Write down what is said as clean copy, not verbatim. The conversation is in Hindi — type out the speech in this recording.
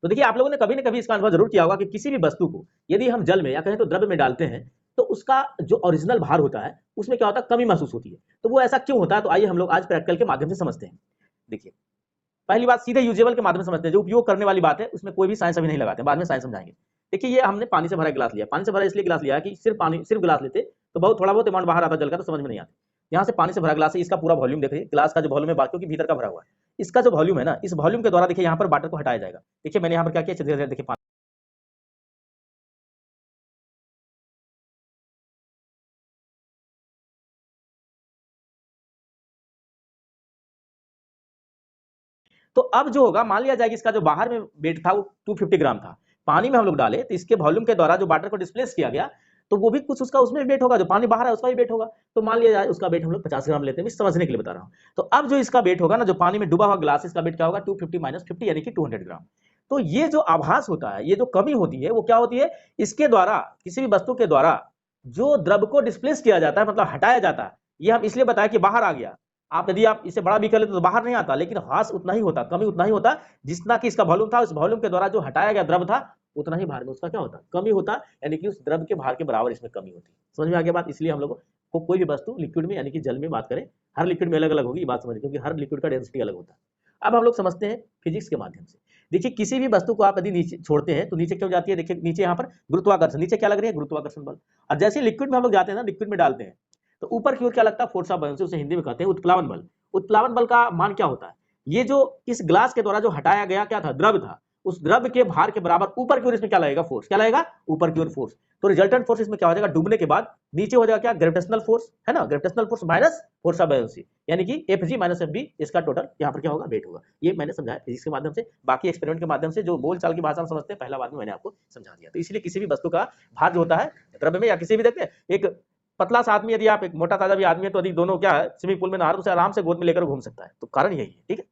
तो देखिए आप लोगों ने कभी ना कभी इसका अनुभव जरूर किया होगा कि किसी भी वस्तु को यदि हम जल में या कहें तो द्रव्य में डालते हैं तो उसका जो ओरिजिनल भार होता है उसमें क्या होता है, कमी महसूस होती है। तो वो ऐसा क्यों होता है, तो आइए हम लोग आज प्रैक्टिकल के माध्यम से समझते हैं। देखिए पहली बात सीधे यूजेबल के माध्यम से समझते हैं, जो उपयोग करने वाली बात है उसमें कोई भी साइंस अभी नहीं लगाते, बाद में साइंस समझाएंगे। देखिए ये हमने पानी से भरा गिलास लिया, पानी से भरा इसलिए गिलास लिया कि सिर्फ पानी सिर्फ गिलास लेते तो बहुत थोड़ा बहुत अमाउंट बाहर आता जल का, तो समझ में नहीं आता। यहाँ से पानी से भरा गिलास है, इसका पूरा वॉल्यूम देखिए, गिलास का जो वॉल्यूम है बाकियों की भीतर का भरा हुआ है, इसका जो वॉल्यूम है ना, इस वॉल्यूम के द्वारा देखिए यहाँ पर वाटर को हटाया जाएगा। देखिए मैंने यहाँ पर क्या किया, धीरे धीरे देखिए पानी, तो अब जो होगा मान लिया जाए कि इसका जो बाहर में वेट था वो 250 ग्राम था, पानी में हम लोग डाले तो इसके वॉल्यूम के द्वारा जो वाटर को डिस्प्लेस किया गया तो वो भी कुछ उसका उसमें वेट होगा, जो पानी बाहर है उसका भी वेट होगा। तो मान लिया जाए उसका वेट हम लोग 50 ग्राम लेते हैं, मैं समझने के लिए बता रहा हूँ। तो अब जो इसका वेट होगा ना, जो पानी में डूबा हुआ ग्लास, इसका वेट क्या होगा, 250 माइनस 50 यानी कि 200 ग्राम। तो ये जो आभास होता है, ये जो कमी होती है वो क्या होती है, इसके द्वारा किसी भी वस्तु के द्वारा जो द्रव को डिस्प्लेस किया जाता है, मतलब हटाया जाता है। ये हम इसलिए बताया कि बाहर आ गया, आप यदि आप इसे बड़ा भी कर लेते तो बाहर नहीं आता, लेकिन ह्रास उतना ही होता, कमी उतना ही होता जितना कि इसका वॉल्यूम था। उस वॉल्यूम के द्वारा जो हटाया गया द्रव था उतना ही भार में उसका क्या होता, कमी होता, यानी कि उस द्रव के भार के बराबर इसमें कमी होती। समझ में आ गया बात। इसलिए हम लोग को कोई भी वस्तु लिक्विड में यानी कि जल में बात करें, हर लिक्विड में अलग अलग होगी, ये बात समझिए, क्योंकि हर लिक्विड का डेंसिटी अलग होता है। अब हम लोग समझते हैं फिजिक्स के माध्यम से। देखिए किसी भी वस्तु को आप यदि नीचे छोड़ते हैं तो नीचे क्यों जाती है, देखिए नीचे यहाँ पर गुरुत्वाकर्षण, नीचे क्या लग रही है, गुरुत्वाकर्षण बल। और जैसे लिक्विड में हम लोग जाते हैं ना, लिक्विड में डालते हैं तो ऊपर की ओर क्या लगता है, फोर्स ऑफ बायोंसी, उसे हिंदी में कहते हैं उत्प्लावन बल। उत्प्लावन बल का मान क्या होता है, ये जो इस ग्लास के द्वारा जो हटाया गया क्या था, द्रव था, उस द्रव के भार के बराबर ऊपर की ओर इसमें क्या लगेगा, फोर्स, क्या लगेगा, ऊपर की ओर फोर्स। तो रिजल्टेंट फोर्स इसमें क्या हो जाएगा, डूबने के बाद नीचे हो जाएगा क्या, ग्रेविटेशनल फोर्स है ना, gravitational force minus force of buoyancy, यानी कि F G minus F B, इसका टोटल यहाँ पर क्या होगा, वेट होगा। ये मैंने समझाया फिजिक्स के माध्यम से। बाकी एक्सपेरिमेंट के माध्यम से जो बोल चाल की भाषा में समझते हैं, पहला बात में मैंने आपको समझा दिया। तो इसलिए किसी भी वस्तु का भार जो होता है द्रव्य में या किसी भी, देखते हैं एक पतला सा आदमी, यदि आप एक मोटा ताजा भी आदमी है, तो यदि दोनों क्या है स्विमिंग पूल में नहा रहे, उसे आराम से गोद में लेकर घूम सकता है, तो कारण यही है, ठीक है।